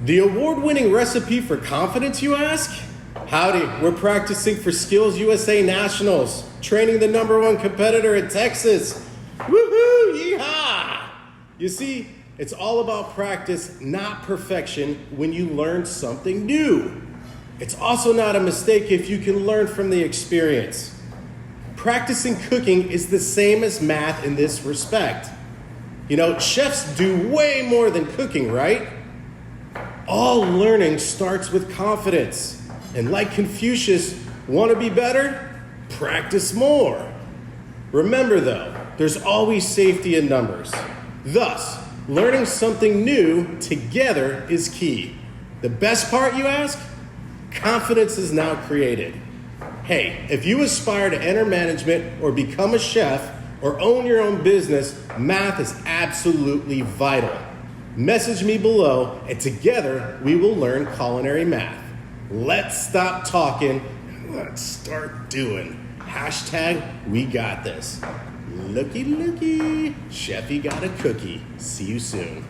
The award-winning recipe for confidence, you ask? Howdy, we're practicing for Skills USA Nationals, training the #1 competitor in Texas. Woohoo, yeehaw! You see, it's all about practice, not perfection when you learn something new. It's also not a mistake if you can learn from the experience. Practicing cooking is the same as math in this respect. You know, chefs do way more than cooking, right? All learning starts with confidence. And like Confucius, want to be better? Practice more. Remember though, there's always safety in numbers. Thus, learning something new together is key. The best part, you ask? Confidence is now created. Hey, if you aspire to enter management or become a chef or own your own business, math is absolutely vital. Message me below, and together we will learn culinary math. Let's stop talking and let's start doing. Hashtag we got this. Looky, looky. Chefy got a cookie. See you soon.